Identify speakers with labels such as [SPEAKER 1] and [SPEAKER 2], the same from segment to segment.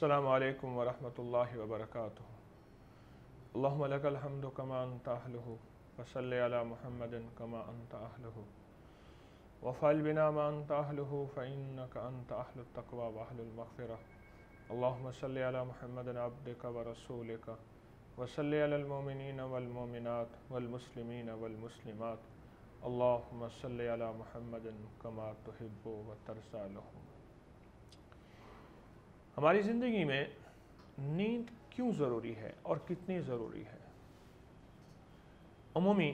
[SPEAKER 1] अस्सलामु अलैकुम वरहमतुल्लाहि वबरकातुहू। अल्लाहुम्मा लकल हम्दु कमा अंत अहलुहु व सल्लि अला मुहम्मदिन कमा अंत अहलुहु वफ़अल बिना मा अंत अहलुहु फ़इन्नका अंत अहलुत तक़वा व अहलुल मग़फ़िरह। अल्लाहुम्मा सल्लि अला मुहम्मदिन अब्दिका व रसूलिका व सल्लि अलल मुमिनीना वल मुमिनात वल मुस्लिमीना वल मुस्लिमात। अल्लाहुम्मा सल्लि अला मुहम्मदिन कमा तुहिब्बु व तर्ज़ा लहू। हमारी ज़िंदगी में नींद क्यों ज़रूरी है और कितनी ज़रूरी है? अमूमी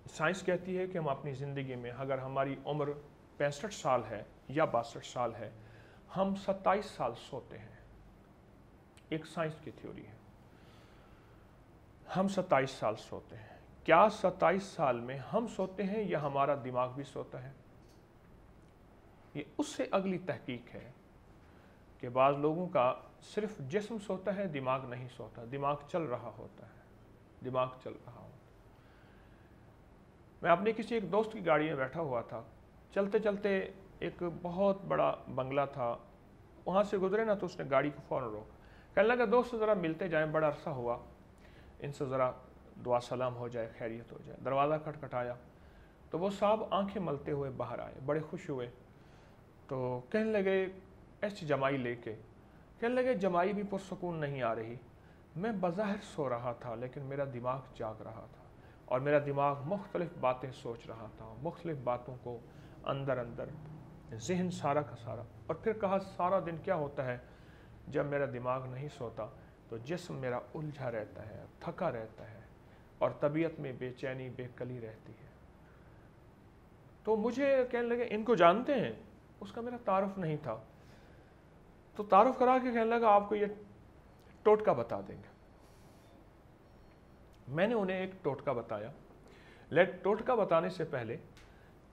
[SPEAKER 1] साइंस कहती है कि हम अपनी ज़िंदगी में अगर हमारी उम्र 65 साल है या 62 साल है, हम 27 साल सोते हैं। एक साइंस की थ्योरी है, हम 27 साल सोते हैं। क्या 27 साल में हम सोते हैं या हमारा दिमाग भी सोता है? ये उससे अगली तहकीक है कि बाज़ लोगों का सिर्फ जिस्म सोता है, दिमाग नहीं सोता। दिमाग चल रहा होता है, दिमाग चल रहा होता है। मैं अपने किसी एक दोस्त की गाड़ी में बैठा हुआ था, चलते चलते एक बहुत बड़ा बंगला था, वहाँ से गुजरे ना तो उसने गाड़ी को फ़ौरन रोका। कहने लगा दोस्त ज़रा मिलते जाएं, बड़ा अरसा हुआ, इनसे ज़रा दुआ सलाम हो जाए, खैरियत हो जाए। दरवाज़ा खटखटाया तो वो साहब आंखें मलते हुए बाहर आए, बड़े खुश हुए। तो कहने लगे ऐसी जमाई लेके, कहने लगे जमाई भी पुरसकून नहीं आ रही। मैं बज़ाहिर सो रहा था लेकिन मेरा दिमाग जाग रहा था और मेरा दिमाग मुख्तलिफ़ बातें सोच रहा था, मुख्तलिफ़ बातों को अंदर अंदर ज़हन सारा का सारा। और फिर कहा सारा दिन क्या होता है जब मेरा दिमाग नहीं सोता तो जिस्म मेरा उलझा रहता है, थका रहता है और तबीयत में बेचैनी बेकली रहती है। तो मुझे कहने लगे इनको जानते हैं? उसका मेरा तारुफ नहीं था। तो तारुफ करा के कहने लगा आपको ये टोटका बता देंगे। मैंने उन्हें एक टोटका बताया। टोटका बताने से पहले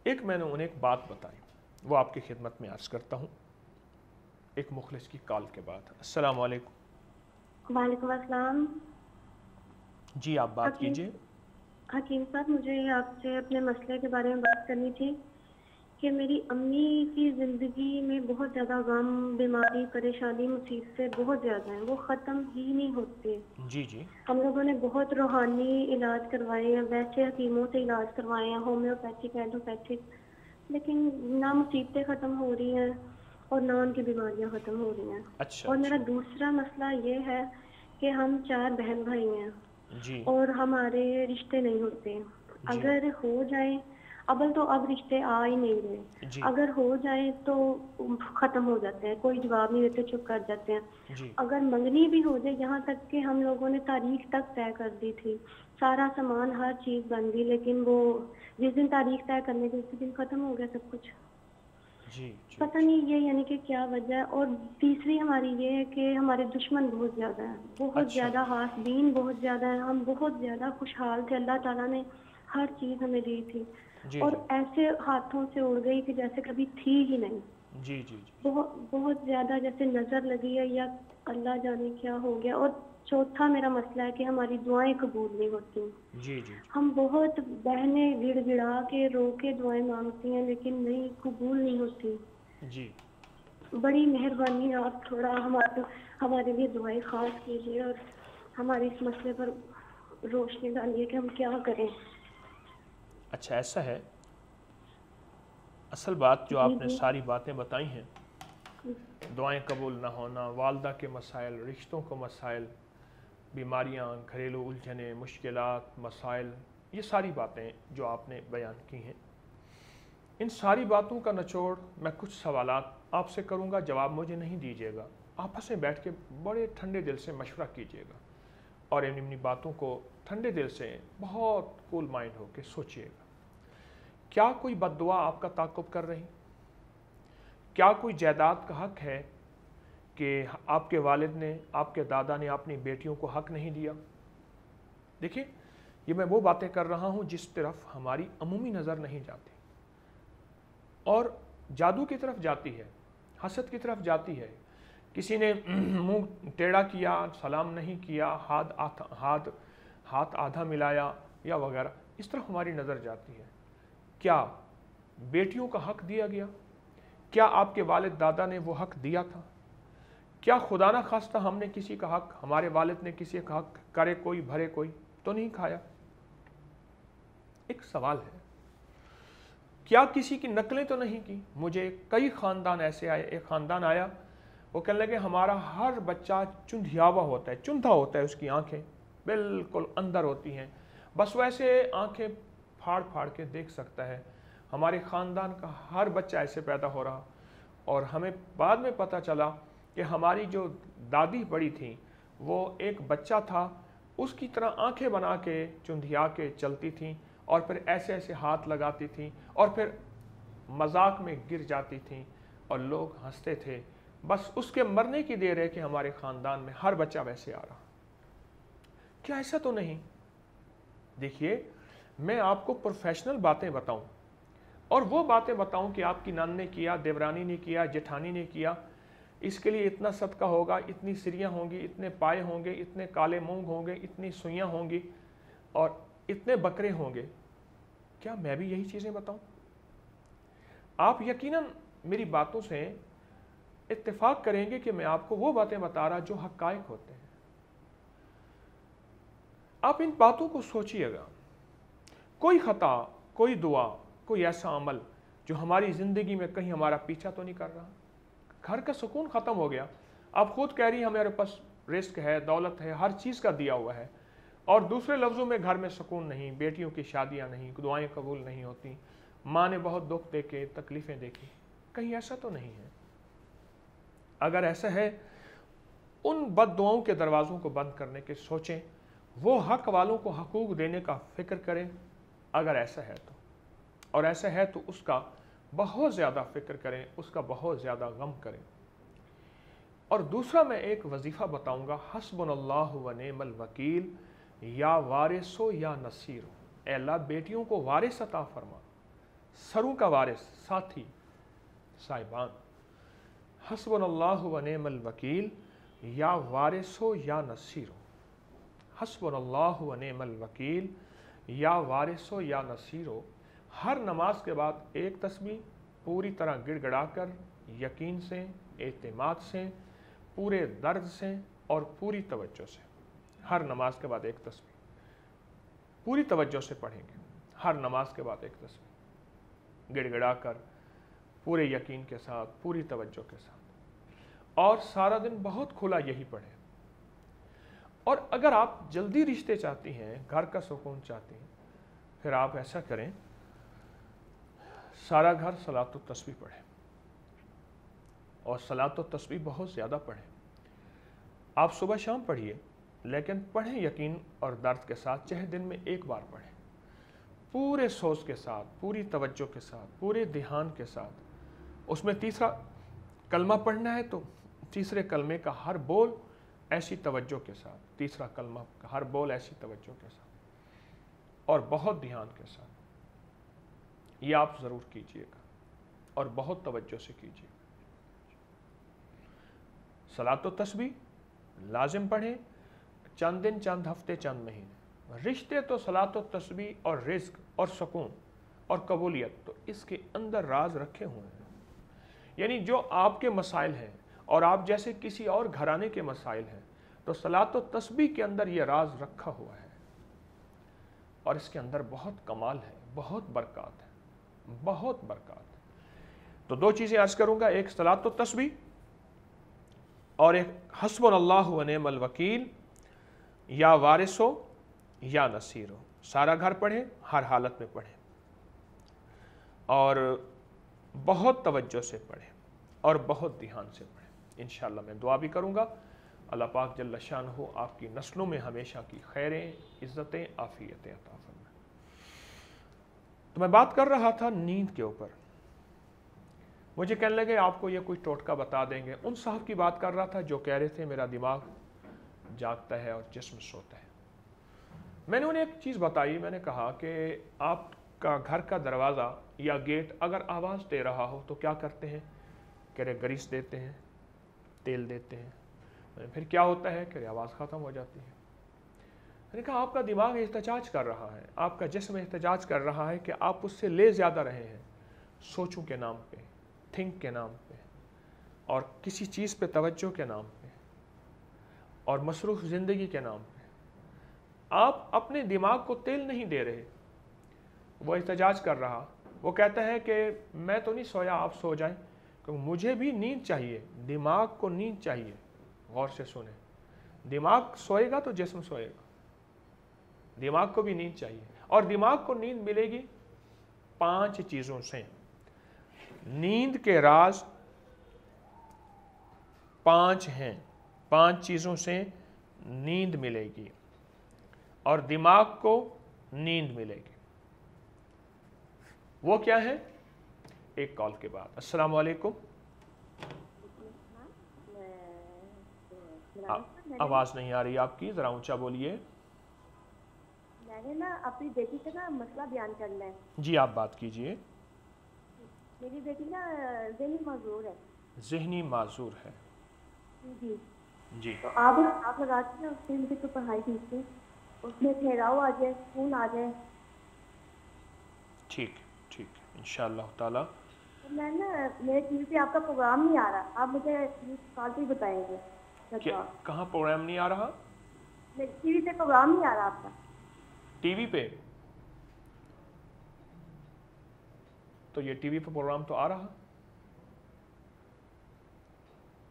[SPEAKER 1] मैंने उन्हें एक बात बताई, वो आपकी खिदमत में अर्ज़ करता हूँ एक मुखलिस की कॉल के बाद। अस्सलाम वालेकुम।
[SPEAKER 2] वालेकुम अस्सलाम।
[SPEAKER 1] जी आप बात कीजिए।
[SPEAKER 2] हकीम साहब, मुझे आपसे अपने मसले के बारे में बात करनी थी कि मेरी अम्मी की ज़िंदगी में बहुत ज़्यादा गम, बीमारी, परेशानी, मुसीबतें बहुत ज़्यादा हैं, वो ख़त्म ही नहीं होती।
[SPEAKER 1] जी जी।
[SPEAKER 2] हम लोगों ने बहुत रूहानी इलाज करवाए हैं, वैसे हकीमों से इलाज करवाए हैं, होम्योपैथिक, एलोपैथिक, लेकिन ना मुसीबतें ख़त्म हो रही हैं और ना उनकी बीमारियां ख़त्म हो रही हैं।
[SPEAKER 1] अच्छा।
[SPEAKER 2] और मेरा दूसरा मसला ये है कि हम 4 बहन भाई हैं
[SPEAKER 1] जी
[SPEAKER 2] और हमारे रिश्ते नहीं होते।
[SPEAKER 1] जी
[SPEAKER 2] अगर हो जाए, अव्वल तो अब रिश्ते आ ही नहीं रहे,
[SPEAKER 1] जी
[SPEAKER 2] अगर हो जाए तो ख़त्म हो जाते हैं, कोई जवाब नहीं देते, चुप कर जाते हैं।
[SPEAKER 1] जी
[SPEAKER 2] अगर मंगनी भी हो जाए, यहाँ तक कि हम लोगों ने तारीख तक तय कर दी थी, सारा सामान हर चीज़ बन गई, लेकिन वो जिस दिन तारीख तय करने की उसी दिन ख़त्म हो गया सब कुछ।
[SPEAKER 1] जी जी।
[SPEAKER 2] पता नहीं ये यानी कि क्या वजह है। और तीसरी हमारी ये है कि हमारे दुश्मन बहुत ज़्यादा हैं, बहुत
[SPEAKER 1] अच्छा
[SPEAKER 2] ज़्यादा, हासदीन बहुत ज़्यादा है। हम बहुत ज़्यादा खुशहाल थे, अल्लाह ताला ने हर चीज़ हमें दी थी
[SPEAKER 1] जी
[SPEAKER 2] और
[SPEAKER 1] जी
[SPEAKER 2] ऐसे हाथों से उड़ गई कि जैसे कभी थी ही नहीं।
[SPEAKER 1] जी जी जी
[SPEAKER 2] बहुत बहुत ज़्यादा जैसे नज़र लगी है या अल्लाह जाने क्या हो गया। और चौथा मेरा मसला है कि हमारी दुआएं कबूल नहीं होती।
[SPEAKER 1] जी जी
[SPEAKER 2] हम बहुत बहनें गिड़गिड़ा के रो के दुआएं मांगती हैं लेकिन नहीं, कबूल नहीं होती।
[SPEAKER 1] जी।
[SPEAKER 2] बड़ी मेहरबानी, आप थोड़ा हमारे लिए दुआएं खास कीजिए और हमारे इस मसले पर रोशनी डालिए कि हम क्या करें।
[SPEAKER 1] अच्छा ऐसा है, असल बात जो
[SPEAKER 2] जी
[SPEAKER 1] आपने
[SPEAKER 2] जी
[SPEAKER 1] सारी बातें बताई हैं, दुआएं कबूल ना होना, वालदा के मसाइल, रिश्तों को मसाइल, बीमारियां, घरेलू उलझने, मुश्किलात, मसाइल, ये सारी बातें जो आपने बयान की हैं, इन सारी बातों का निचोड़ मैं कुछ सवालात आपसे करूंगा, जवाब मुझे नहीं दीजिएगा। आपस में बैठ के बड़े ठंडे दिल से मशवरा कीजिएगा और इन बातों को ठंडे दिल से बहुत कूल माइंड होकर सोचिएगा। क्या कोई बद्दुआ आपका ताक़ुब कर रही? क्या कोई जायदाद का हक है कि आपके वालिद ने, आपके दादा ने अपनी बेटियों को हक नहीं दिया? देखिए, ये मैं वो बातें कर रहा हूँ जिस तरफ हमारी अमूमी नज़र नहीं जाती और जादू की तरफ जाती है, हसद की तरफ जाती है। किसी ने मुंह टेढ़ा किया, सलाम नहीं किया, हाथ आधा मिलाया या वगैरह, इस तरफ हमारी नज़र जाती है। क्या बेटियों का हक दिया गया? क्या आपके वालिद दादा ने वो हक दिया था? क्या खुदा ना खास्ता हमने किसी का हक, हमारे वालिद ने किसी का हक करे कोई भरे कोई तो नहीं खाया? एक सवाल है। क्या किसी की नकलें तो नहीं की? मुझे कई ख़ानदान ऐसे आए, एक ख़ानदान आया, वो कहने लगे हमारा हर बच्चा चुंधियावा होता है, चुंधा होता है, उसकी आंखें बिल्कुल अंदर होती हैं, बस वैसे आंखें फाड़ फाड़ के देख सकता है। हमारे ख़ानदान का हर बच्चा ऐसे पैदा हो रहा। और हमें बाद में पता चला कि हमारी जो दादी बड़ी थी वो एक बच्चा था, उसकी तरह आंखें बना के चुंधिया के चलती थीं और फिर ऐसे ऐसे हाथ लगाती थीं और फिर मजाक में गिर जाती थीं और लोग हंसते थे। बस उसके मरने की देर है कि हमारे ख़ानदान में हर बच्चा वैसे आ रहा। क्या ऐसा तो नहीं? देखिए, मैं आपको प्रोफेशनल बातें बताऊं और वो बातें बताऊं कि आपकी नान ने किया, देवरानी ने किया, जेठानी ने किया, इसके लिए इतना सदका होगा, इतनी सिरियाँ होंगी, इतने पाए होंगे, इतने काले मूंग होंगे, इतनी सुइयाँ होंगी और इतने बकरे होंगे। क्या मैं भी यही चीज़ें बताऊं? आप यकीनन मेरी बातों से इत्तेफाक करेंगे कि मैं आपको वो बातें बता रहा जो हक़ाइक़ होते हैं। आप इन बातों को सोचिएगा। कोई ख़ता, कोई दुआ, कोई ऐसा अमल जो हमारी ज़िंदगी में कहीं हमारा पीछा तो नहीं कर रहा। घर का सुकून ख़त्म हो गया। आप खुद कह रही हैं हमारे पास रिस्क है, दौलत है, हर चीज़ का दिया हुआ है, और दूसरे लफ्ज़ों में घर में सुकून नहीं, बेटियों की शादियां नहीं, दुआएं कबूल नहीं होती, माँ ने बहुत दुख देके तकलीफ़ें देखी। कहीं ऐसा तो नहीं है? अगर ऐसा है, उन बद दुआओं के दरवाज़ों को बंद करने के सोचें, वो हक़ वालों को हकूक़ देने का फ़िक्र करें अगर ऐसा है तो, और ऐसा है तो उसका बहुत ज़्यादा फ़िक्र करें, उसका बहुत ज़्यादा गम करें। और दूसरा मैं एक वजीफ़ा बताऊंगा, हस्बुनल्लाहु व निअमल वकील, या वारिसो या नसीरो। ऐ अल्लाह, बेटियों को वारिस अता फरमा, सरों का वारिस, साथी, साहिबान। हस्बुनल्लाहु व निअमल वकील, या वारिसो या नसीरो। हस्बुनल्लाहु व निअमल वकील, या वारिसो या नसीरो। हर नमाज के बाद एक तस्बीह पूरी तरह गिड़गिड़ाकर, यकीन से, एतमाद से, पूरे दर्द से और पूरी तवज्जो से, हर नमाज के बाद एक तस्बीह पूरी तवज्जो से पढ़ेंगे। हर नमाज के बाद एक तस्बीह गिड़गिड़ाकर, पूरे यकीन के साथ, पूरी तवज्जो के साथ, और सारा दिन बहुत खुला यही पढ़ें। और अगर आप जल्दी रिश्ते चाहती हैं, घर का सुकून चाहती हैं, फिर आप ऐसा करें, सारा घर सलातो तस्बीह पढ़ें, और सलातो तस्बीह बहुत ज़्यादा पढ़ें। आप सुबह शाम पढ़िए, लेकिन पढ़ें यकीन और दर्द के साथ, चाहे दिन में एक बार पढ़ें, पूरे सोच के साथ, पूरी तवज्जो के साथ, पूरे ध्यान के साथ। उसमें तीसरा कलमा पढ़ना है तो तीसरे कलमे का हर बोल ऐसी तवज्जो के साथ, तीसरा कलमा का हर बोल ऐसी तवज्जो के साथ और बहुत ध्यान के साथ, ये आप ज़रूर कीजिएगा और बहुत तवज्जो से कीजिएगा। सलातो तस्बीह लाजिम पढ़ें, चंद दिन, चंद हफ्ते, चंद महीने। रिश्ते तो सलातो तस्बीह और रिज़्क और सुकून और कबूलियत, तो इसके अंदर राज रखे हुए हैं। यानी जो आपके मसाइल हैं और आप जैसे किसी और घराने के मसाइल हैं, तो सलातो तस्बीह के अंदर ये राज रखा हुआ है और इसके अंदर बहुत कमाल है, बहुत बरकत है, बहुत बरकत है। तो दो चीज़ें अर्ज़ करूँगा, एक सलातो तस्बीह और एक हस्बुनल्लाहु व निअमल वकील, या वारिसो या नसीरो। सारा घर पढ़ें, हर हालत में पढ़ें और बहुत तवज्जो से पढ़ें और बहुत ध्यान से पढ़ें। इंशाअल्लाह मैं दुआ भी करूँगा, अल्लाह पाक जल्ल शानहू आपकी नस्लों में हमेशा की खैरें, इज़्ज़तें, आफ़ियतें अता फरमाए। तो मैं बात कर रहा था नींद के ऊपर। मुझे कहने लगे आपको ये कोई टोटका बता देंगे। उन साहब की बात कर रहा था जो कह रहे थे मेरा दिमाग जागता है और जिस्म सोता है। मैंने उन्हें एक चीज़ बताई, मैंने कहा कि आपका घर का दरवाज़ा या गेट अगर आवाज़ दे रहा हो तो क्या करते हैं? कह रहे ग्रीस देते हैं, तेल देते हैं। फिर क्या होता है? कह रहे आवाज़ ख़त्म हो जाती है। मैंने कहा आपका दिमाग एहतजाज कर रहा है, आपका जिस्म एहतजाज कर रहा है कि आप उससे ले ज़्यादा रहे हैं, सोचों के नाम पे, थिंक के नाम पे और किसी चीज़ पे तवज्जो के नाम पे। اور مصروف زندگی کے نام پہ آپ اپنے دماغ کو تیل نہیں دے رہے۔ وہ احتجاج کر رہا، وہ کہتا ہے کہ میں تو نہیں سویا، آپ سو جائیں، کیونکہ مجھے بھی نیند چاہیے، دماغ کو نیند چاہیے۔ غور سے سنیں، دماغ سوئے گا تو جسم سوئے گا، دماغ کو بھی نیند چاہیے، اور دماغ کو نیند ملے گی 5 چیزوں سے۔ نیند کے راز 5 ہیں، 5 چیزوں سے نیند ملے گی اور دماغ کو نیند ملے گی۔ وہ کیا ہے؟ ایک کال کے بعد۔ السلام علیکم۔ آواز نہیں آ رہی آپ کی، ذرا اونچا بولیے۔
[SPEAKER 2] میں نے نا اپنی بیٹی سے نا مسئلہ بیان کرنا ہے۔
[SPEAKER 1] جی آپ بات کیجئے۔
[SPEAKER 2] میری بیٹی نا ذہنی معذور ہے۔
[SPEAKER 1] ذہنی معذور ہے؟
[SPEAKER 2] جی
[SPEAKER 1] جی۔
[SPEAKER 2] تو آپ لگاتے ہیں اس کی تو پڑھائی کی، اس میں ٹھہراؤ آ جائے، سکون آ جائے۔
[SPEAKER 1] ٹھیک ٹھیک، انشاءاللہ تعالی۔
[SPEAKER 2] میں نا میرے ٹی وی پہ آپ کا پروگرام نہیں آ رہا، آپ مجھے کال پہ بتائیں گے۔
[SPEAKER 1] کہاں پروگرام نہیں آ رہا؟
[SPEAKER 2] میرے ٹی وی پہ پروگرام نہیں آ رہا آپ کا۔
[SPEAKER 1] ٹی وی پہ؟ تو یہ ٹی وی پہ پروگرام تو آ رہا،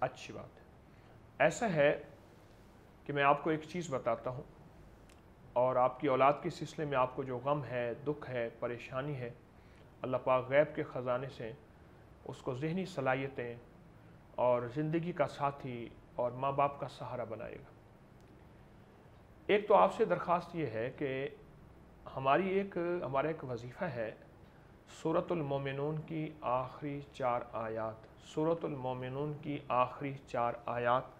[SPEAKER 1] اچھی بات ہے۔ ایسا ہے کہ میں آپ کو ایک چیز بتاتا ہوں، اور آپ کی اولاد کے سلسلے میں آپ کو جو غم ہے، دکھ ہے، پریشانی ہے، اللہ پاک غیب کے خزانے سے اس کو ذہنی صلاحیتیں اور زندگی کا ساتھی اور ماں باپ کا سہارا بنائے گا۔ ایک تو آپ سے درخواست یہ ہے کہ ہمارا ایک وظیفہ ہے، سورۃ المومنون کی آخری 4 آیات، سورۃ المومنون کی آخری 4 آیات،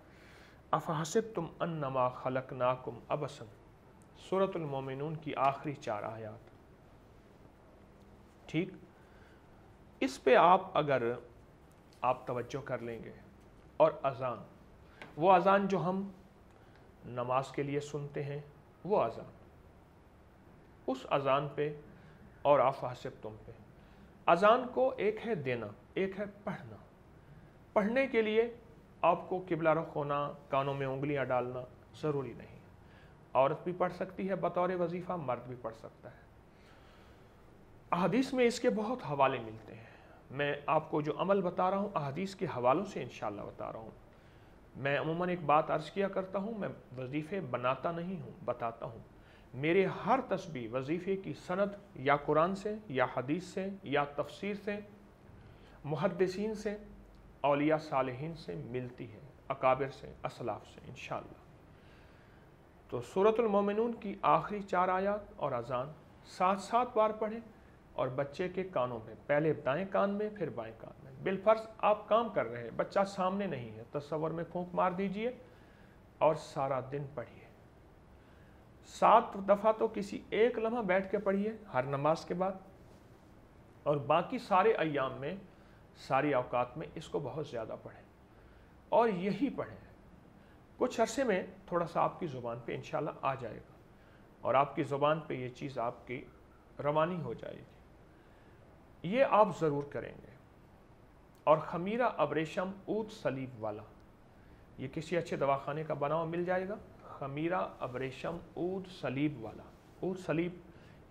[SPEAKER 1] افحسبتم انما خلقناکم عبثا، سورۃ المومنون کی آخری 4 آیات، ٹھیک؟ اس پہ اگر آپ توجہ کر لیں گے، اور اذان، وہ اذان جو ہم نماز کے لیے سنتے ہیں، وہ اذان، اس اذان پہ اور افحسبتم پہ، اذان کو ایک ہے دینا، ایک ہے پڑھنا۔ پڑھنے کے لیے آپ کو قبلہ رخ ہونا، کانوں میں انگلیاں ڈالنا ضروری نہیں، عورت بھی پڑھ سکتی ہے بطور وظیفہ، مرد بھی پڑھ سکتا ہے۔ احادیث میں اس کے بہت حوالے ملتے ہیں، میں آپ کو جو عمل بتا رہا ہوں احادیث کے حوالوں سے انشاءاللہ بتا رہا ہوں۔ میں عموماً ایک بات عرض کیا کرتا ہوں، میں وظیفے بناتا نہیں ہوں، بتاتا ہوں۔ میرے ہر تسبیح وظیفے کی سند یا قرآن سے یا حدیث سے یا تفسیر سے، محدثین سے، اولیاء صالحین سے ملتی ہے، اکابر سے، اسلاف سے انشاءاللہ۔ تو سورۃ المومنون کی آخری 4 آیات اور اذان 7 بار پڑھیں، اور بچے کے کانوں میں، پہلے دائیں کان میں پھر بائیں کان میں، بالفرض آپ کام کر رہے ہیں، بچہ سامنے نہیں ہے، تصور میں پھونک مار دیجئے اور سارا دن پڑھیے۔ 7 دفعہ تو کسی ایک لمحہ بیٹھ کے پڑھیے ہر نماز کے بعد، اور باقی سارے ایام میں، ساری اوقات میں اس کو بہت زیادہ پڑھیں، اور یہی پڑھیں۔ کچھ عرصے میں تھوڑا سا آپ کی زبان پہ انشاءاللہ آ جائے گا، اور آپ کی زبان پہ یہ چیز آپ کی روانی ہو جائے گی۔ یہ آپ ضرور کریں گے۔ اور خمیرہ ابریشم عود صلیب والا، یہ کسی اچھے دواخانے کا بنا ہوا مل جائے گا، خمیرہ ابریشم عود صلیب والا۔ عود صلیب،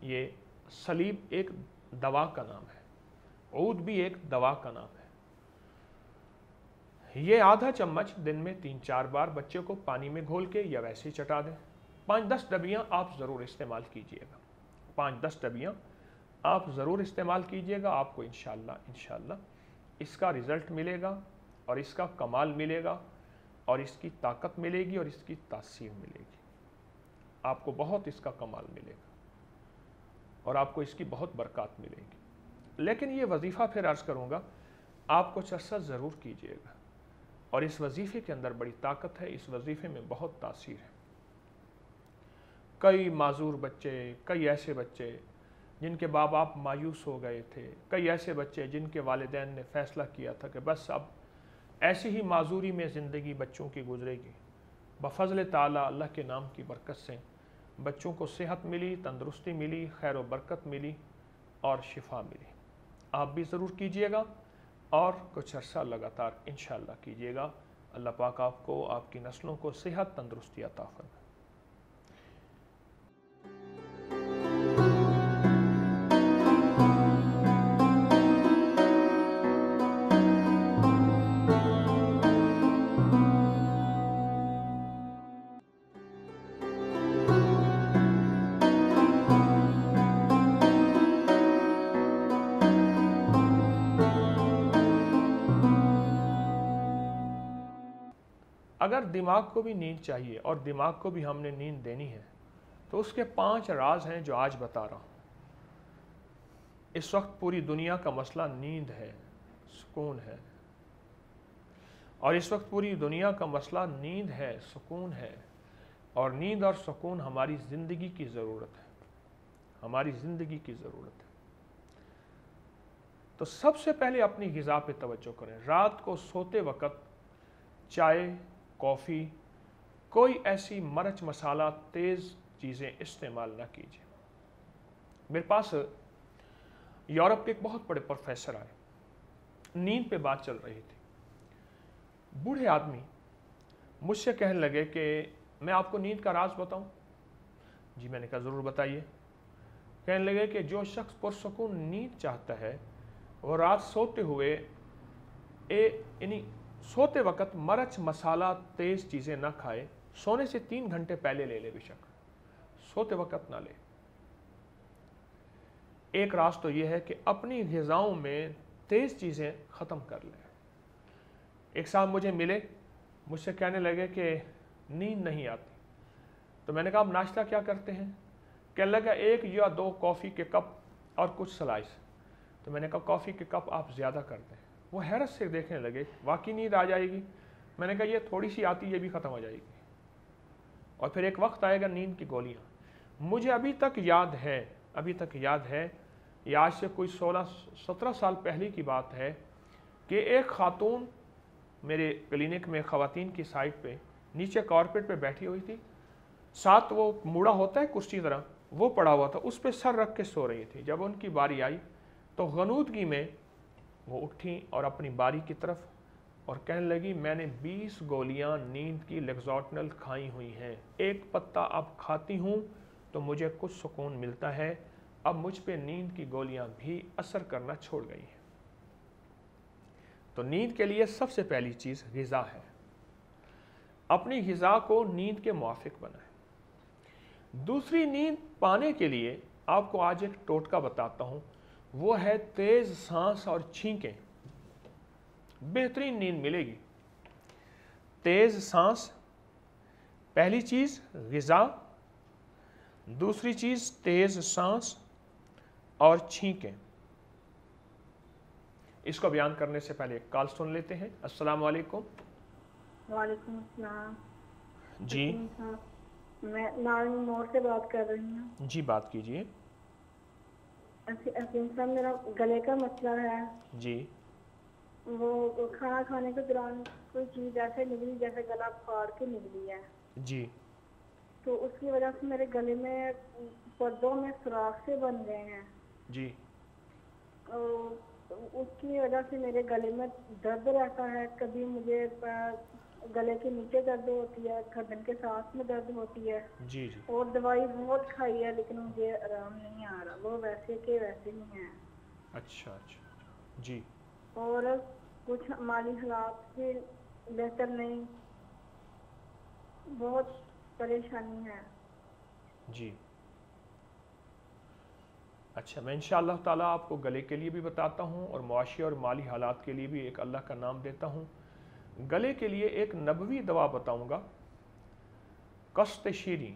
[SPEAKER 1] یہ صلیب ایک دوا کا نام ہے، عود بھی ایک دوا کا نام ہے۔ یہ آدھا چمچ دن میں 3-4 بار بچے کو پانی میں گھول کے یا ویسے ہی چٹا دیں۔ 5-10 ڈبیاں آپ ضرور استعمال کیجئے گا، 5-10 ڈبیاں آپ ضرور استعمال کیجئے گا، آپ کو انشاءاللہ اس کا رزلٹ ملے گا، اور اس کا کمال ملے گا، اور اس کی طاقت ملے گی، اور اس کی تاثیر ملے گی۔ آپ کو بہت اس کا کمال ملے گا، اور آپ کو اس کی بہت برکات ملے گی۔ لیکن یہ وظیفہ پھر عرض کروں گا، آپ کچھ عرصہ ضرور کیجئے گا، اور اس وظیفے کے اندر بڑی طاقت ہے، اس وظیفے میں بہت تاثیر ہے۔ کئی معذور بچے، کئی ایسے بچے جن کے ماں باپ مایوس ہو گئے تھے، کئی ایسے بچے جن کے والدین نے فیصلہ کیا تھا کہ بس اب ایسی ہی معذوری میں زندگی بچوں کی گزرے گی، بفضل تعالیٰ اللہ کے نام کی برکت سے بچوں کو صحت ملی، تندرستی ملی، خیر و برکت ملی، اور شفا ملی۔ آپ بھی ضرور کیجئے گا، اور کچھ عرصہ لگاتار انشاءاللہ کیجئے گا۔ अल्लाह पाक आपको, आपकी नस्लों को सेहत तंदुरुस्ती अता फरमाए। अगर दिमाग को भी नींद चाहिए और दिमाग को भी हमने नींद देनी है तो उसके 5 राज हैं जो आज बता रहा हूँ। इस वक्त पूरी दुनिया का मसला नींद है, सुकून है, और इस वक्त पूरी दुनिया का मसला नींद है, सुकून है, और नींद और सुकून हमारी ज़िंदगी की ज़रूरत है, हमारी ज़िंदगी की ज़रूरत है। तो सबसे पहले अपनी ग़िज़ा पे तवज्जो करें। रात को सोते वक्त चाय, कॉफ़ी, कोई ऐसी मरच मसाला तेज़ चीज़ें इस्तेमाल ना कीजिए। मेरे पास यूरोप के एक बहुत बड़े प्रोफेसर आए, नींद पे बात चल रही थी। बूढ़े आदमी मुझसे कहने लगे कि मैं आपको नींद का राज बताऊं? जी, मैंने कहा ज़रूर बताइए। कहने लगे कि जो शख्स पुरसुकून नींद चाहता है वो रात सोते हुए यानी सोते वक्त मरच मसाला तेज़ चीज़ें ना खाए, सोने से 3 घंटे पहले ले बेशक, सोते वक्त ना ले। एक राज तो यह है कि अपनी ग़िज़ाओं में तेज़ चीज़ें ख़त्म कर ले। एक साहब मुझे मिले, मुझसे कहने लगे कि नींद नहीं आती। तो मैंने कहा आप नाश्ता क्या करते हैं? कहने लगा 1 या 2 कॉफ़ी के कप और कुछ स्लाइस। तो मैंने कहा कॉफ़ी के कप आप ज़्यादा करते हैं। वो हैरत से देखने लगे, वाकई नींद आ जाएगी? मैंने कहा ये थोड़ी सी आती, ये भी ख़त्म हो जाएगी, और फिर एक वक्त आएगा नींद की गोलियाँ। मुझे अभी तक याद है, ये आज से कोई 16-17 साल पहले की बात है कि एक खातून मेरे क्लिनिक में ख़वातीन की साइड पे नीचे कारपेट पे बैठी हुई थी, साथ वो मुड़ा होता है कुर्सी तरह, वो पड़ा हुआ था, उस पर सर रख के सो रही थी। जब उनकी बारी आई तो गनूदगी में वो उठी और अपनी बारी की तरफ और कहने लगी मैंने 20 गोलियां नींद की लेक्सोटनल खाई हुई हैं, एक पत्ता अब खाती हूँ तो मुझे कुछ सुकून मिलता है, अब मुझ पे नींद की गोलियां भी असर करना छोड़ गई हैं। तो नींद के लिए सबसे पहली चीज़ ग़िज़ा है। अपनी ग़िज़ा को नींद के मुआफ़िक बनाएं। दूसरी नींद पाने के लिए आपको आज एक टोटका बताता हूँ, वो है तेज़ सांस और छींकें। बेहतरीन नींद मिलेगी। तेज़ सांस पहली चीज़, ग़िज़ा दूसरी चीज़ तेज़ सांस और छींकें। इसको बयान करने से पहले एक कॉल सुन लेते हैं। अस्सलाम वालेकुम।
[SPEAKER 2] वालेकुम अस्सलाम।
[SPEAKER 1] जी,
[SPEAKER 2] मैं नारिंग मोड़ से बात कर रही हूँ।
[SPEAKER 1] जी बात कीजिए।
[SPEAKER 2] असीम साहब, मेरा गले का मसला है।
[SPEAKER 1] जी,
[SPEAKER 2] वो खाना खाने के दौरान कोई चीज़ ऐसे निकली जैसे गला फाड़ के निकली है।
[SPEAKER 1] जी,
[SPEAKER 2] तो उसकी वजह से मेरे गले में पर्दों में सुराख से बन गए हैं।
[SPEAKER 1] जी,
[SPEAKER 2] उसकी वजह से मेरे गले में दर्द रहता है। कभी मुझे गले के नीचे दर्द होती है, गर्दन के साथ में दर्द होती है।
[SPEAKER 1] जी, जी,
[SPEAKER 2] और दवाई बहुत खाई है लेकिन मुझे आराम नहीं आ रहा, वो वैसे के वैसे ही हैं।
[SPEAKER 1] अच्छा अच्छा, जी,
[SPEAKER 2] और कुछ माली हालात भी बेहतर नहीं, बहुत परेशानी है।
[SPEAKER 1] जी। अच्छा, मैं इंशाअल्लाह ताला आपको गले के लिए भी बताता हूँ और मुआशी और माली हालात के लिए भी एक अल्लाह का नाम देता हूँ। गले के लिए एक नबवी दवा बताऊँगा, कस्त शीरी,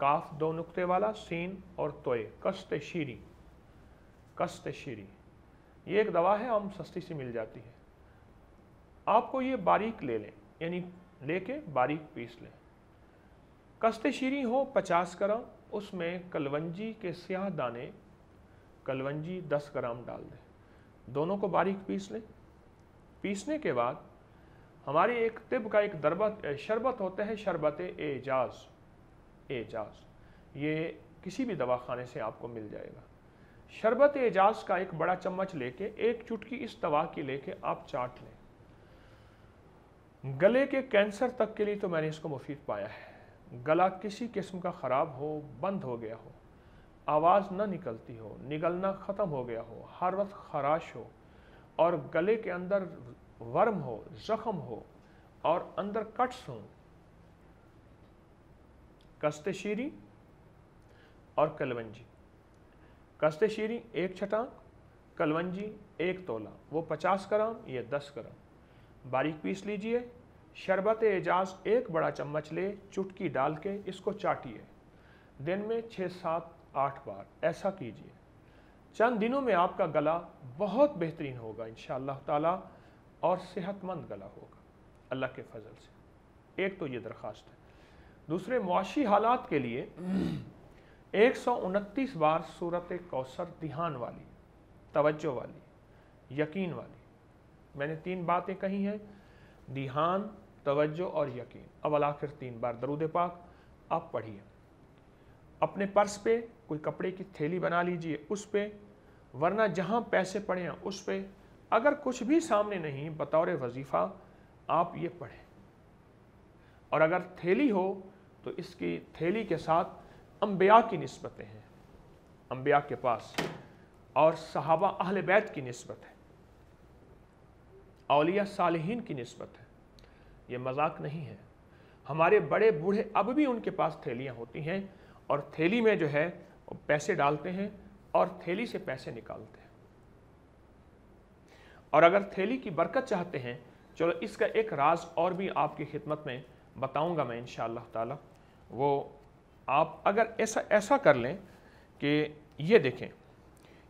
[SPEAKER 1] काफ 2 नुक्ते वाला, सीन और तोय, कस्त शीरी, कस्त शीरी। ये एक दवा है, आम सस्ती से मिल जाती है। आपको ये बारीक ले लें, यानी लेके बारीक पीस लें। कस्त शीरी हो 50 ग्राम, उसमें कलवंजी के स्याह दाने, कलवंजी 10 ग्राम डाल दें, दोनों को बारीक पीस लें। पीसने के बाद हमारी एक तिब का एक शरबत होता है, शरबत एजाज, ये किसी भी दवाखाने से आपको मिल जाएगा। शरबत एजाज का एक बड़ा चम्मच लेके एक चुटकी इस दवा की लेके आप चाट लें। गले के कैंसर तक के लिए तो मैंने इसको मुफीद पाया है। गला किसी किस्म का ख़राब हो, बंद हो गया हो, आवाज़ न निकलती हो, निगलना ख़त्म हो गया हो, हर वक्त खराश हो और गले के अंदर वर्म हो, ज़ख़म हो और अंदर कट्स हों, कस्ते शीरी और कलवंजी। कस्ते शीरी 1 छटाक, कलवंजी 1 तोला, वो 50 ग्राम, ये 10 ग्राम। बारीक पीस लीजिए। शरबत एजाज 1 बड़ा चम्मच ले, चुटकी डाल के इसको चाटिए। दिन में 6, 7, 8 बार ऐसा कीजिए। चंद दिनों में आपका गला बहुत बेहतरीन होगा इंशाअल्लाह ताला और सेहतमंद गला होगा अल्लाह के फजल से। एक तो ये दरख्वास्त है। दूसरे, मुआशी हालात के लिए 129 बार सूरत कौसर ध्यान वाली, तवज्जो वाली, यकीन वाली। मैंने 3 बातें कही हैं, ध्यान, तवज्जो और यकीन। अव्वल आखिर 3 बार दरूद पाक आप पढ़िए। अपने पर्स पे कोई कपड़े की थैली बना लीजिए, उस पे, वरना जहाँ पैसे पड़े हैं उस पे। अगर कुछ भी सामने नहीं, बतौर वजीफ़ा आप ये पढ़ें। और अगर थैली हो तो इसकी थैली के साथ अंबिया की निस्बतें हैं, अंबिया के पास, और सहाबा अहले बैत की निस्बत है, औलिया सालिहीन की निस्बत है। ये मजाक नहीं है। हमारे बड़े बूढ़े अब भी उनके पास थैलियाँ होती हैं और थैली में जो है वो पैसे डालते हैं और थैली से पैसे निकालते हैं। और अगर थैली की बरकत चाहते हैं, चलो इसका एक राज और भी आपकी खिदमत में बताऊंगा मैं इंशाअल्लाह ताला। वो आप अगर ऐसा कर लें कि ये देखें,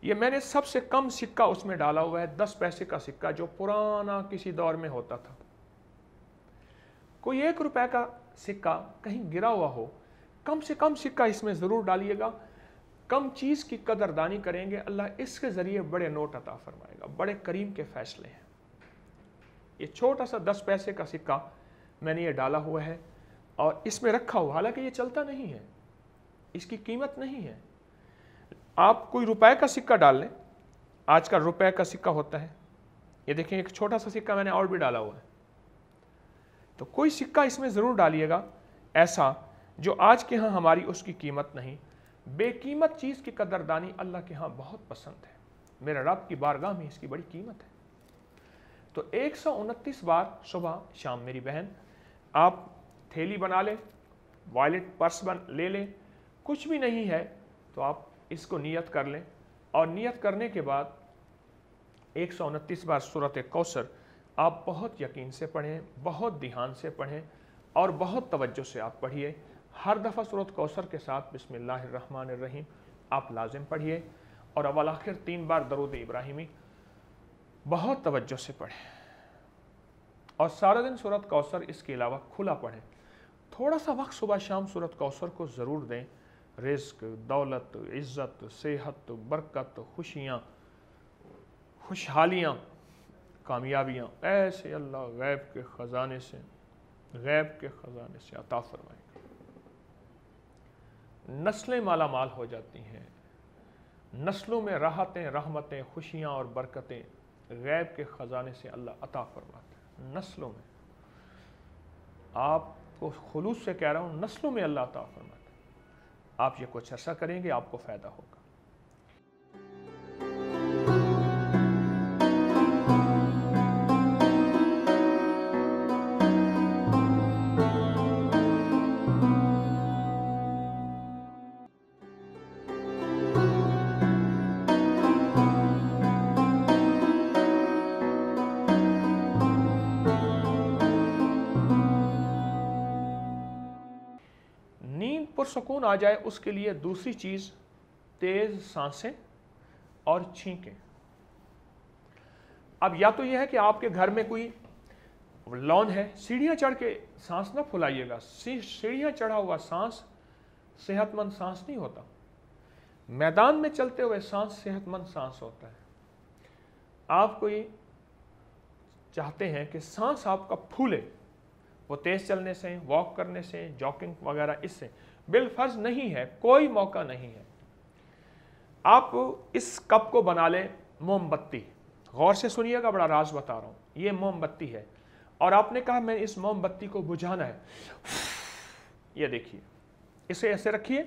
[SPEAKER 1] ये मैंने सबसे कम सिक्का उसमें डाला हुआ है, 10 पैसे का सिक्का जो पुराना किसी दौर में होता था। कोई 1 रुपए का सिक्का कहीं गिरा हुआ हो, कम से कम सिक्का इसमें ज़रूर डालिएगा। कम चीज़ की कदरदानी करेंगे, अल्लाह इसके ज़रिए बड़े नोट अता फरमाएगा। बड़े करीम के फ़ैसले हैं। ये छोटा सा 10 पैसे का सिक्का मैंने ये डाला हुआ है और इसमें रखा हुआ, हालांकि ये चलता नहीं है, इसकी कीमत नहीं है। आप कोई रुपए का सिक्का डाल लें, आज का रुपए का सिक्का होता है, ये देखें एक छोटा सा सिक्का मैंने और भी डाला हुआ है। तो कोई सिक्का इसमें ज़रूर डालिएगा ऐसा जो आज के यहाँ हमारी उसकी कीमत नहीं। बेकीमत चीज़ की कदरदानी अल्लाह के यहाँ बहुत पसंद है। मेरे रब की बारगाह में इसकी बड़ी कीमत है। तो 129 बार सुबह शाम मेरी बहन आप थैली बना लें, वॉलेट पर्स ले लें, कुछ भी नहीं है तो आप इसको नियत कर लें। और नियत करने के बाद 129 बार सूरत कौसर आप बहुत यकीन से पढ़ें, बहुत ध्यान से पढ़ें और बहुत तवज्जो से आप पढ़िए। हर दफ़ा सूरत कौसर के साथ बिस्मिल्लाहिर्रहमानिर्रहीम आप लाजिम पढ़िए और अव्वल आखिर 3 बार दरूद इब्राहिमी बहुत तवज्जो से पढ़ें और सारा दिन सूरत कौसर इसके अलावा खुला पढ़ें। थोड़ा सा वक्त सुबह शाम सूरत कौसर को ज़रूर दें। रिज़्क़, दौलत, इज़्ज़त, सेहत, बरकत, खुशियाँ, खुशहालियाँ, कामयाबियाँ ऐसे अल्लाह गैब के ख़जाने से अता फरमाएगा। नस्लें माला माल हो जाती हैं, नस्लों में राहतें, रहमतें, खुशियाँ और बरकतें गैब के ख़जाने से अल्लाह अता फरमाते हैं। नस्लों में, आपको खुलूस से कह रहा हूँ, नस्लों में अल्लाह अता फरमाते हैं। आप ये कुछ अर्सा करेंगे, आपको फ़ायदा होगा। सुकून आ जाए उसके लिए दूसरी चीज़ तेज़ सांसें और छींकें। अब या तो यह है कि आपके घर में कोई लॉन है, सीढ़ियाँ चढ़ के सांस ना फुलाइएगा। सीढ़ियाँ चढ़ा हुआ सांस सेहतमंद सांस नहीं होता। मैदान में चलते हुए सांस सेहतमंद सांस होता है। आप कोई चाहते हैं कि सांस आपका फूले, वो तेज़ चलने से, वॉक करने से, जॉगिंग वगैरह, इससे बिलफर्ज नहीं है, कोई मौका नहीं है। आप इस कप को बना लें मोमबत्ती। गौर से सुनिएगा, बड़ा राज बता रहा हूँ। ये मोमबत्ती है اور آپ نے کہا میں اس موم بتی کو بجھانا ہے. یہ دیکھیے, اسے ایسے رکھیے,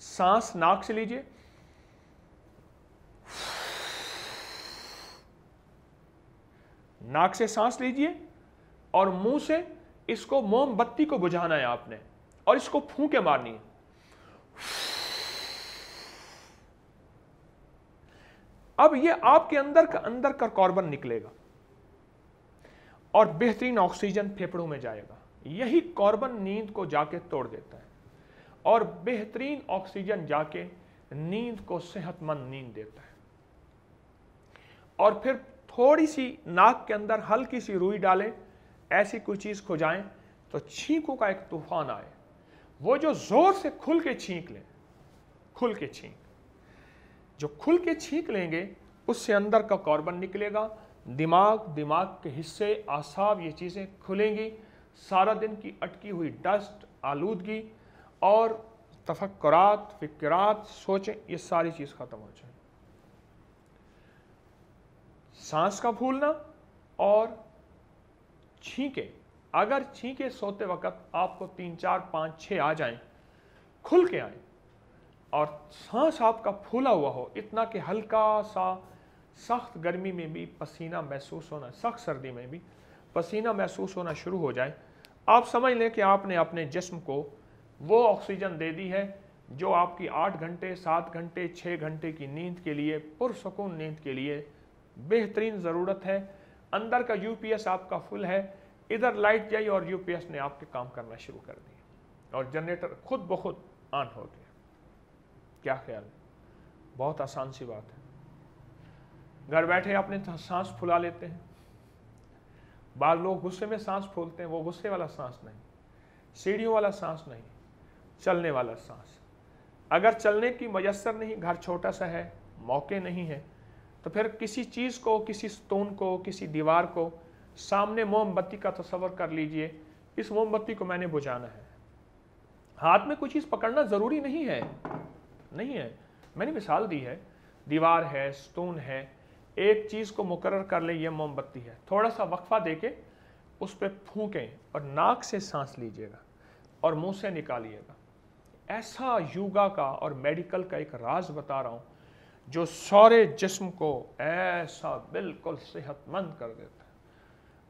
[SPEAKER 1] سانس ناک سے لیجئے, ناک سے سانس لیجئے اور منہ سے اس کو موم بتی کو بجھانا ہے آپ نے, اور اس کو پھونکے مارنی ہے. اب یہ آپ کے اندر کا کاربن نکلے گا اور بہترین آکسیجن پھیپھڑوں میں جائے گا. یہی کاربن نیند کو جا کے توڑ دیتا ہے اور بہترین آکسیجن جا کے نیند کو صحت مند نیند دیتا ہے. اور پھر تھوڑی سی ناک کے اندر ہلکی سی روئی ڈالیں, ایسی کوئی چیز کھجائیں تو چھینکوں کا ایک طوفان آئے. وہ جو زور سے کھل کے چھینک لیں, کھل کے چھینک, جو کھل کے چھینک لیں گے اس سے اندر کا کاربن نکلے گا, دماغ کے حصے, اعصاب, یہ چیزیں کھلیں گی. سارا دن کی اٹکی ہوئی ڈسٹ, آلودگی اور تفکرات, فکرات, سوچیں, یہ ساری چیز ختم ہو جائیں. سانس کا پھولنا اور چھینکیں. اگر چھینکیں سوتے وقت آپ کو 3 4 5 6 آ جائیں, کھل کے آئیں, اور سانس آپ کا پھولا ہوا ہو اتنا کہ ہلکا سا سخت گرمی میں بھی پسینہ محسوس ہونا, سخت سردی میں بھی پسینہ محسوس ہونا شروع ہو جائے, آپ سمجھ لیں کہ آپ نے اپنے جسم کو وہ آکسیجن دے دی ہے جو آپ کی 8 گھنٹے 7 گھنٹے 6 گھنٹے کی نیند کے لیے, پرسکون نیند کے لیے بہترین ضرورت ہے. اندر کا یو پی ایس آپ کا فل ہے, ادھر لائٹ جائی اور یو پی ایس نے آپ کے کام کرنا شروع کر دیا اور جنریٹر خود بخود آن ہو گیا. کیا خیال ہے؟ بہت آسان سی بات ہے. گھر بیٹھے اپنے سانس پھلا لیتے ہیں. بعض لوگ غصے میں سانس پھولتے ہیں, وہ غصے والا سانس نہیں, سیڑھیوں والا سانس نہیں, چلنے والا سانس. اگر چلنے کی میسر نہیں, گھر چھوٹا سا ہے, موقع نہیں ہے, تو پھر کسی چیز کو, کسی ستون کو, کسی دیوار کو, سامنے موم بتی کا تصور کر لیجئے, اس موم بتی کو میں نے بجھانا ہے. ہاتھ میں کوئی چیز پکڑنا ضروری نہیں ہے, نہیں ہے, میں نے مثال دی ہے, دیوار ہے, ستون ہے, ایک چیز کو مقرر کر لیں یہ موم بتی ہے, تھوڑا سا وقفہ دے کے اس پہ پھونکیں اور ناک سے سانس لیجئے گا اور منہ سے نکالیے گا. ایسا یوگا کا اور میڈیکل کا ایک راز بتا رہا ہوں جو سارے جسم کو ایسا بالکل صحت مند کر دیتا ہے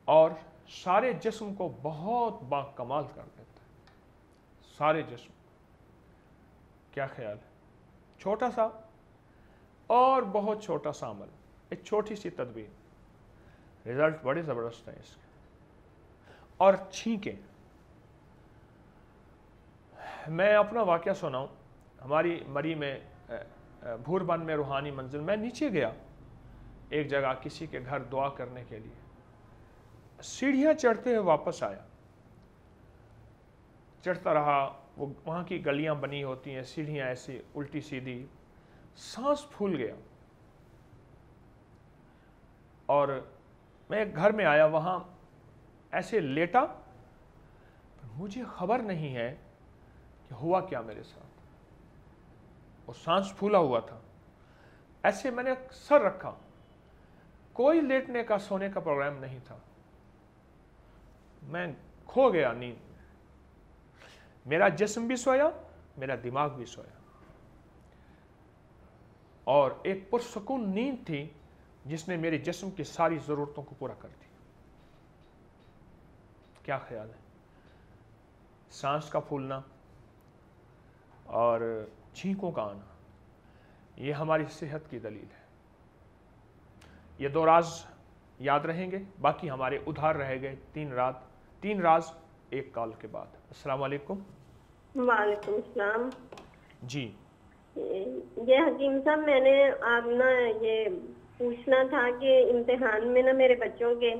[SPEAKER 1] اور سارے جسم کو بہت با کمال کر دیتا ہے. سارے جسم. کیا خیال ہے؟ چھوٹا سا اور بہت چھوٹا سا عمل, ایک چھوٹی سی تدبیر, رزلٹ بڑے زبردست ہیں اس کے. اور چھینکیں. میں اپنا واقعہ سناؤں. ہماری مری میں بھور بند میں روحانی منزل, میں نیچے گیا ایک جگہ کسی کے گھر دعا کرنے کے لیے, سیڑھیاں چڑھتے ہوئے واپس آیا, چڑھتا رہا, وہ وہاں کی گلیاں بنی ہوتی ہیں, سیڑھیاں ایسی الٹی سیدھی, سانس پھول گیا. اور میں ایک گھر میں آیا, وہاں ایسے لیٹا, مجھے خبر نہیں ہے کہ ہوا کیا میرے ساتھ. اور سانس پھولا ہوا تھا, ایسے میں نے سر رکھا, کوئی لیٹنے کا سونے کا پروگرام نہیں تھا, میں کھو گیا نیند میں. میرا جسم بھی سویا, میرا دماغ بھی سویا, اور ایک پرسکون نیند تھی جس نے میرے جسم کی ساری ضرورتوں کو پورا کر دیا. کیا خیال ہے؟ سانس کا پھولنا اور چھینکوں کا آنا, یہ ہماری صحت کی دلیل ہے. یہ 2 راز یاد رہیں گے, باقی ہمارے ادھار رہ گئے 3 راز ایک کال کے بعد. السلام علیکم.
[SPEAKER 2] وعلیکم السلام.
[SPEAKER 1] جی
[SPEAKER 2] یہ حکیم صاحب, میں نے آپ نا یہ پوچھنا تھا کہ امتحان میں نا میرے بچوں کے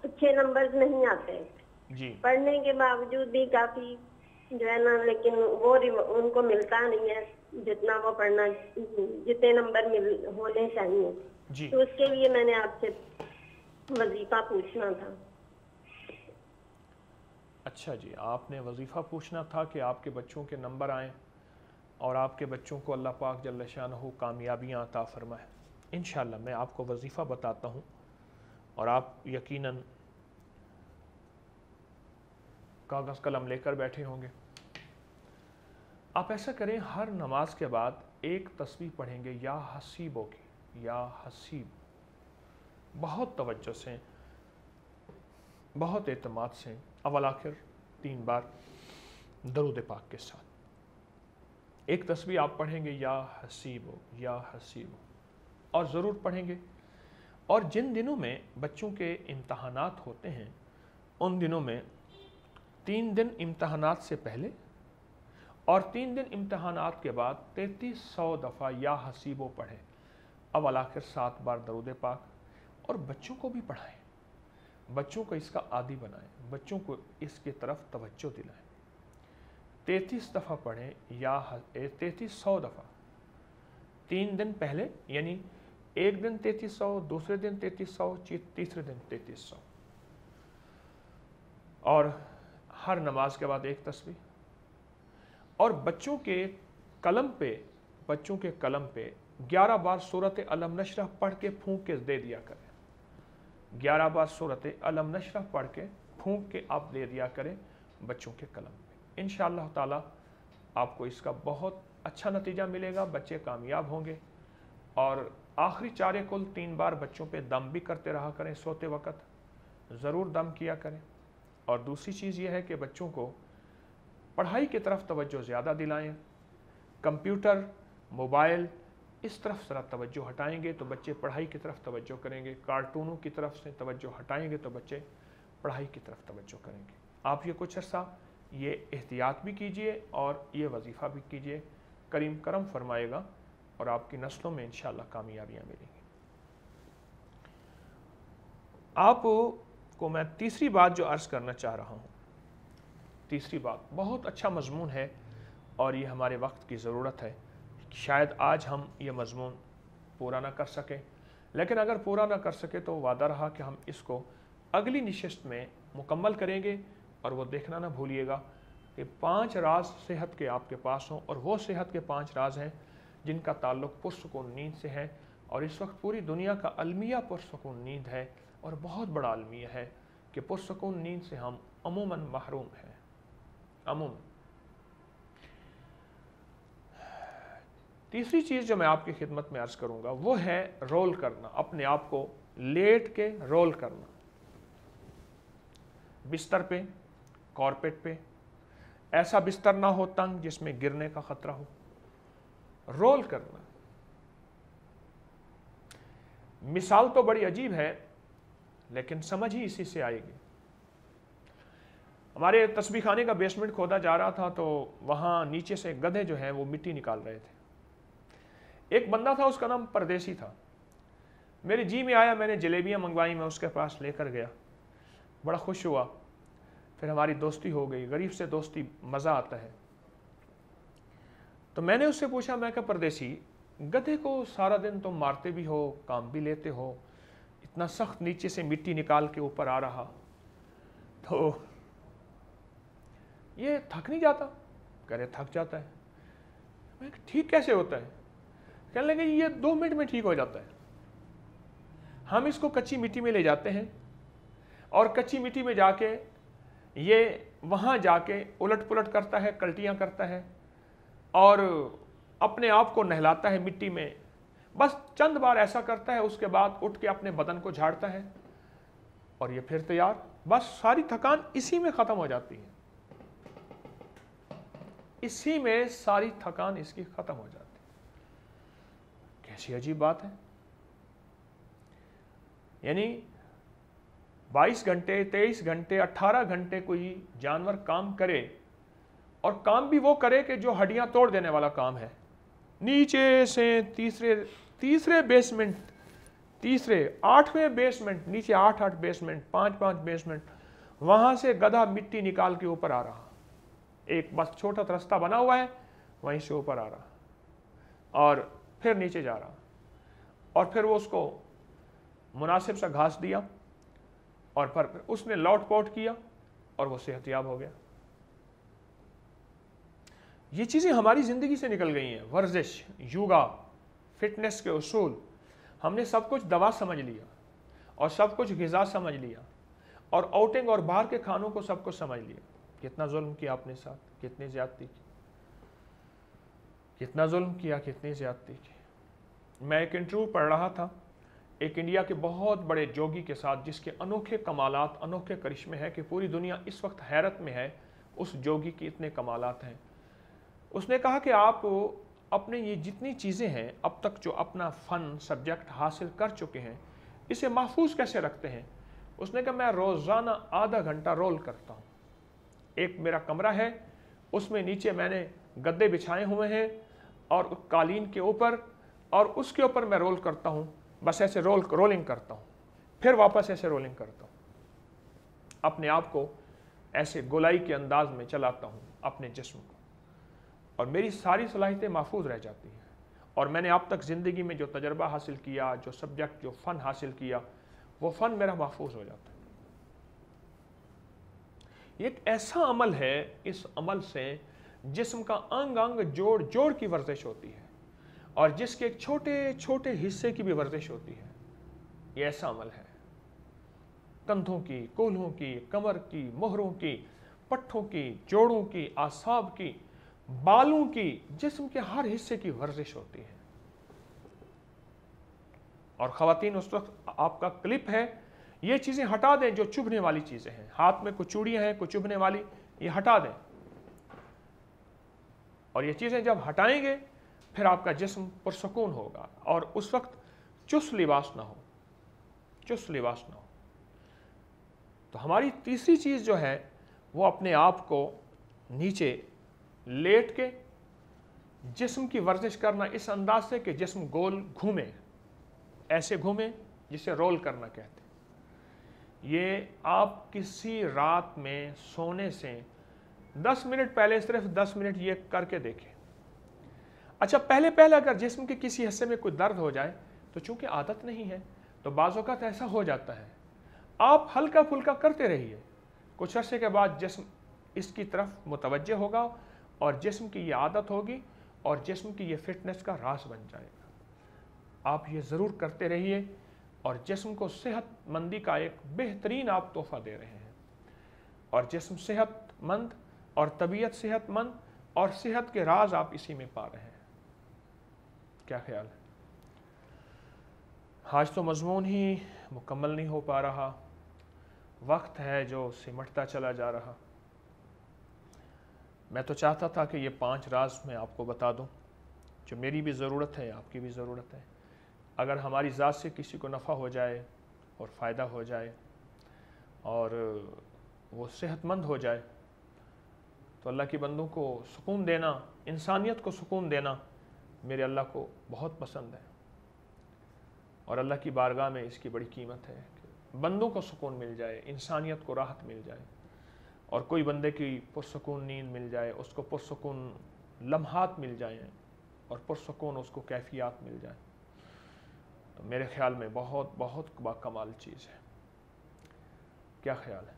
[SPEAKER 2] اچھے نمبرز نہیں آتے,
[SPEAKER 1] جی,
[SPEAKER 2] پڑھنے کے باوجود بھی کافی جو ہے نا, لیکن وہ ان کو ملتا نہیں ہے جتنا وہ پڑھنا, جتنے نمبر ہونے چاہیے.
[SPEAKER 1] جی.
[SPEAKER 2] تو اس کے لیے میں نے آپ سے وظیفہ پوچھنا تھا.
[SPEAKER 1] اچھا جی, آپ نے وظیفہ پوچھنا تھا کہ آپ کے بچوں کے نمبر آئیں اور آپ کے بچوں کو اللہ پاک جل شانہ کامیابیاں عطا فرمائے. انشاءاللہ میں آپ کو وظیفہ بتاتا ہوں اور آپ یقیناً कागज़ कलम लेकर बैठे होंगे। आप ऐसा करें, हर नमाज के बाद एक तस्बीह पढ़ेंगे या हसीबों की, या हसीब, बहुत तवज्जो से, बहुत एतमाद से, अव्वल आखिर 3 बार दरूद पाक के साथ एक तस्बीह आप पढ़ेंगे, या हसीबो, या हसीबो, और ज़रूर पढ़ेंगे। और जिन दिनों में बच्चों के इम्तहानात होते हैं, उन दिनों में 3 दिन इम्तहानात से पहले और 3 दिन इम्तहानात के बाद 3300 दफ़ा या हसीबो पढ़ें, अव्वल आखिर 7 बार दरूद पाक, और बच्चों को भी पढ़ाएं, बच्चों को इसका आदी बनाएं, बच्चों को इसकी तरफ तवज्जो दिलाएं। 33 दफ़ा पढ़ें या 3300 दफ़ा, 3 दिन पहले, यानी एक दिन 3300, दूसरे दिन 3300, तीसरे दिन 3300, और हर नमाज के बाद एक तस्बीह। और बच्चों के कलम पे 11 बार सूरत अलम नशरह पढ़ के फूंक के दे दिया करें। 11 बार सूरत अलम नशरह पढ़ के फूंक के आप दे दिया करें बच्चों के कलम पे। इंशाअल्लाह ताला आपको इसका बहुत अच्छा नतीजा मिलेगा, बच्चे कामयाब होंगे। और आखिरी 4 कुल 3 बार बच्चों पे दम भी करते रहा करें, सोते वक़्त ज़रूर दम किया करें। और दूसरी चीज़ ये है कि बच्चों को पढ़ाई की तरफ तवज्जो ज़्यादा दिलाएं। कंप्यूटर, मोबाइल, इस तरफ ज़रा तवज्जो हटाएंगे तो बच्चे पढ़ाई की तरफ तवज्जो करेंगे। कार्टूनों की तरफ से तवज्जो हटाएंगे तो बच्चे पढ़ाई की तरफ तवज्जो करेंगे। आप ये कुछ अर्सा ये एहतियात भी कीजिए और ये वजीफ़ा भी कीजिए, करीम करम फरमाएगा और आपकी नस्लों में इंशाअल्लाह कामयाबियाँ मिलेंगी। आपको मैं तीसरी बात जो अर्ज़ करना चाह रहा हूँ, तीसरी बात बहुत अच्छा मज़मून है और ये हमारे वक्त की ज़रूरत है। शायद आज हम ये मज़मून पूरा ना कर सकें, लेकिन अगर पूरा ना कर सके तो वादा रहा कि हम इसको अगली नशिस्त में मुकम्मल करेंगे। और वो देखना ना भूलिएगा कि 5 राज सेहत के आपके पास हों, और वो सेहत के 5 राज हैं जिनका ताल्लुक़ पुरसुकून नींद से है। और इस वक्त पूरी दुनिया का अलमिया पुरसुकून नींद है, और बहुत बड़ा अलमिया है कि पुरसुकून नींद से हम अमूमन महरूम हैं, अमूमन। तीसरी चीज़ जो मैं आपकी खिदमत में अर्ज़ करूँगा वो है रोल करना, अपने आप को लेट के रोल करना, बिस्तर पे, कारपेट पे। ऐसा बिस्तर ना हो तंग जिसमें गिरने का ख़तरा हो। रोल करना, मिसाल तो बड़ी अजीब है लेकिन समझ ही इसी से आएगी। हमारे तस्बीह खाने का बेसमेंट खोदा जा रहा था तो वहाँ नीचे से गधे जो हैं वो मिट्टी निकाल रहे थे। एक बंदा था, उसका नाम परदेसी था। मेरे जी में आया, मैंने जलेबियाँ मंगवाई, मैं उसके पास लेकर गया, बड़ा खुश हुआ। फिर हमारी दोस्ती हो गई। गरीब से दोस्ती मज़ा आता है। तो मैंने उससे पूछा, मैं कहा परदेसी, गधे को सारा दिन तुम मारते भी हो, काम भी लेते हो, इतना सख्त नीचे से मिट्टी निकाल के ऊपर आ रहा, तो ये थक नहीं जाता? कह रहे थक जाता है। मैं ठीक कैसे होता है? कहने लगे ये 2 मिनट में ठीक हो जाता है। हम इसको कच्ची मिट्टी में ले जाते हैं और कच्ची मिट्टी में जाके ये वहाँ जाके उलट पुलट करता है, कल्टियाँ करता है और अपने आप को नहलाता है मिट्टी में। बस चंद बार ऐसा करता है, उसके बाद उठ के अपने बदन को झाड़ता है और ये फिर तैयार। बस सारी थकान इसी में ख़त्म हो जाती है, इसी में सारी थकान इसकी ख़त्म हो जाती है। कैसी अजीब बात है। यानी 22 घंटे, 23 घंटे, 18 घंटे कोई जानवर काम करे और काम भी वो करे कि जो हड्डियां तोड़ देने वाला काम है। नीचे से तीसरे बेसमेंट, 8वें बेसमेंट, नीचे 8 बेसमेंट, 5 बेसमेंट, वहां से गधा मिट्टी निकाल के ऊपर आ रहा। एक बस छोटा रास्ता बना हुआ है, वहीं से ऊपर आ रहा और फिर नीचे जा रहा। और फिर वो उसको मुनासिब सा घास दिया और फिर उसने लौट पौट किया और वो सेहतयाब हो गया। ये चीज़ें हमारी ज़िंदगी से निकल गई हैं। वर्जिश, योगा, फिटनेस के उसूल, हमने सब कुछ दवा समझ लिया और सब कुछ ग़िज़ा समझ लिया और आउटिंग और बाहर के खानों को सब कुछ समझ लिया। کتنا ظلم کیا اپنے ساتھ، کتنی زیادتی کی، کتنا ظلم کیا، کتنی زیادتی کی۔ میں ایک انٹرویو پڑھ رہا تھا ایک انڈیا کے بہت بڑے جوگی کے ساتھ، جس کے انوکھے کمالات، انوکھے کرشمے ہیں کہ پوری دنیا اس وقت حیرت میں ہے اس جوگی کی اتنے کمالات ہیں۔ اس نے کہا کہ آپ اپنے یہ جتنی چیزیں ہیں اب تک جو اپنا فن سبجیکٹ حاصل کر چکے ہیں، اسے محفوظ کیسے رکھتے ہیں؟ اس نے کہا میں روزانہ آدھا گھنٹہ رول کرتا ہوں۔ ایک میرا کمرہ ہے، اس میں نیچے میں نے گدے بچھائے ہوئے ہیں اور قالین کے اوپر، اور اس کے اوپر میں رول کرتا ہوں، بس ایسے رولنگ کرتا ہوں، پھر واپس ایسے رولنگ کرتا ہوں، اپنے آپ کو ایسے گولائی کے انداز میں چلاتا ہوں اپنے جسم کو، اور میری ساری صلاحیتیں محفوظ رہ جاتی ہیں۔ اور میں نے اب تک زندگی میں جو تجربہ حاصل کیا، جو سبجیکٹ، جو فن حاصل کیا، وہ فن میرا محفوظ ہو جاتا ہے۔ یہ ایک ایسا عمل ہے، اس عمل سے جسم کا انگ انگ جوڑ جوڑ کی ورزش ہوتی ہے، اور جس کے ایک چھوٹے چھوٹے حصے کی بھی ورزش ہوتی ہے۔ یہ ایسا عمل ہے، کندھوں کی، کولہوں کی، کمر کی، مہروں کی، پٹھوں کی، جوڑوں کی، اعصاب کی، بالوں کی، جسم کے ہر حصے کی ورزش ہوتی ہے۔ اور خواتین، اس وقت آپ کا کلپ ہے، یہ چیزیں ہٹا دیں جو چبھنے والی چیزیں ہیں، ہاتھ میں کچھ چوڑیاں ہیں کچھ چبھنے والی، یہ ہٹا دیں، اور یہ چیزیں جب ہٹائیں گے پھر آپ کا جسم پرسکون ہوگا، اور اس وقت چست لباس نہ ہو، چست لباس نہ ہو۔ تو ہماری تیسری چیز جو ہے وہ اپنے آپ کو نیچے لیٹ کے جسم کی ورزش کرنا اس انداز سے کہ جسم گول گھومے، ایسے گھومے جسے رول کرنا کہتے ہیں۔ یہ آپ کسی رات میں سونے سے 10 منٹ پہلے صرف 10 منٹ یہ کر کے دیکھیں۔ اچھا، پہلے اگر جسم کے کسی حصے میں کوئی درد ہو جائے تو چونکہ عادت نہیں ہے تو بعض اوقات ایسا ہو جاتا ہے، آپ ہلکا پھلکا کرتے رہیے، کچھ عرصے کے بعد جسم اس کی طرف متوجہ ہوگا اور جسم کی یہ عادت ہوگی اور جسم کی یہ فٹنس کا راز بن جائے گا۔ آپ یہ ضرور کرتے رہیے، اور جسم کو صحت مندی کا ایک بہترین آپ تحفہ دے رہے ہیں، اور جسم صحت مند اور طبیعت صحت مند اور صحت کے راز آپ اسی میں پا رہے ہیں۔ کیا خیال ہے؟ آج تو مضمون ہی مکمل نہیں ہو پا رہا، وقت ہے جو سمٹتا چلا جا رہا۔ میں تو چاہتا تھا کہ یہ 5 راز میں آپ کو بتا دوں جو میری بھی ضرورت ہے، آپ کی بھی ضرورت ہے۔ اگر ہماری ذات سے کسی کو نفع ہو جائے اور فائدہ ہو جائے اور وہ صحت مند ہو جائے تو اللہ کے بندوں کو سکون دینا، انسانیت کو سکون دینا میرے اللہ کو بہت پسند ہے، اور اللہ کی بارگاہ میں اس کی بڑی قیمت ہے کہ بندوں کو سکون مل جائے، انسانیت کو راحت مل جائے، اور کوئی بندے کی پرسکون نیند مل جائے، اس کو پرسکون لمحات مل جائیں اور پرسکون اس کو کیفیات مل جائیں، تو میرے خیال میں بہت بہت باکمال چیز ہے۔ کیا خیال ہے؟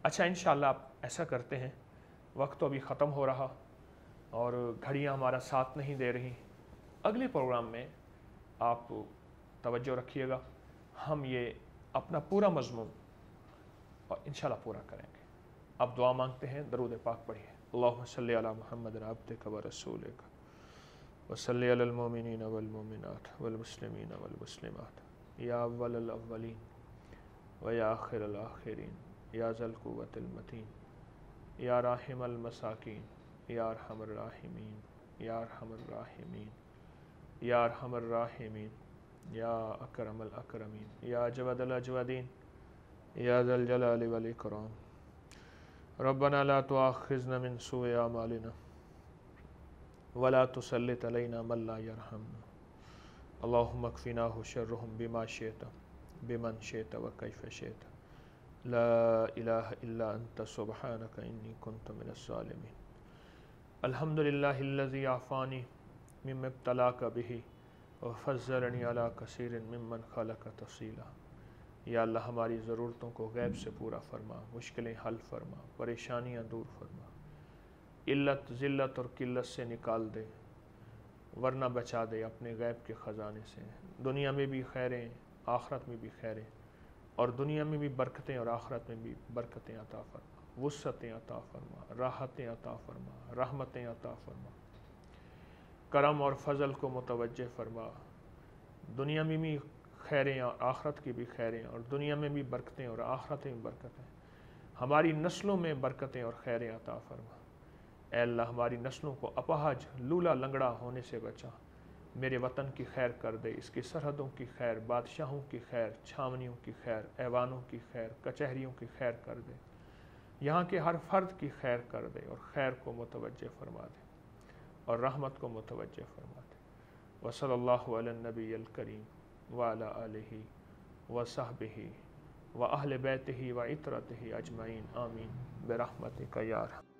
[SPEAKER 1] اچھا، انشاءاللہ آپ ایسا کرتے ہیں، وقت تو ابھی ختم ہو رہا اور گھڑیاں ہمارا ساتھ نہیں دے رہی، اگلے پروگرام میں آپ توجہ رکھیے گا، ہم یہ اپنا پورا مضمون اور انشاءاللہ پورا کریں گے۔ اب دعا مانگتے ہیں، درود پاک پڑھیے۔ اللہم صلی علی محمد عبدک و رسولک وصلی علی المؤمنین والمؤمنات والمسلمین والمسلمات یا اول الاولین و یا آخر الاخرین یا ذا القوة المتین یا راحم المساکین یا ارحم الراحمین یا ارحم الراحمین یا ارحم الراحمین یا اکرم الاکرمین یا اجود الاجودین یا ذا الجلال والاکرام۔ ربنا لا تؤاخذنا من سوء اعمالنا ولا تسلط علینا من لا یرحمنا اللہم اکفناہ شرہم بما شئت بمن شئت وکیف شئت لا الہ الا انت سبحانک انی کنت من الظالمین۔ الحمدللہ الذی عافانی مما ابتلاک بہ وفضلنی علی کثیر ممن خلق تفضیلا۔ یا اللہ، ہماری ضرورتوں کو غیب سے پورا فرما، مشکلیں حل فرما، پریشانیاں دور فرما، علت ذلت اور قلت سے نکال دے، ورنہ بچا دے اپنے غیب کے خزانے سے۔ دنیا میں بھی خیریں، آخرت میں بھی خیریں، اور دنیا میں بھی برکتیں اور آخرت میں بھی برکتیں عطا فرما۔ وسعتیں عطا فرما، راحتیں عطا فرما، رحمتیں عطا فرما، کرم اور فضل کو متوجہ فرما، دنیا میں بھی خیریں اور آخرت کی بھی خیریں، اور دنیا میں بھی برکتیں اور آخرت میں برکتیں، ہماری نسلوں میں برکتیں اور خیریں عطا فرما۔ اے اللہ ہماری نسلوں کو اپاہج لولا لنگڑا ہونے سے بچا، میرے وطن کی خیر کر دے، اس کی سرحدوں کی خیر، بادشاہوں کی خیر، چھاونیوں کی خیر، ایوانوں کی خیر، کچہریوں کی خیر کر دے، یہاں کے ہر فرد کی خیر کر دے اور خیر کو متوجہ فرما دے اور رحمت کو متوجہ فرما دے۔ وصلی اللہ علی النبی الکریم وعلی آلہ وصحبہ وأہل بیتہ وعطرتہ اجمعین، آمین برحمتک یا ارحم۔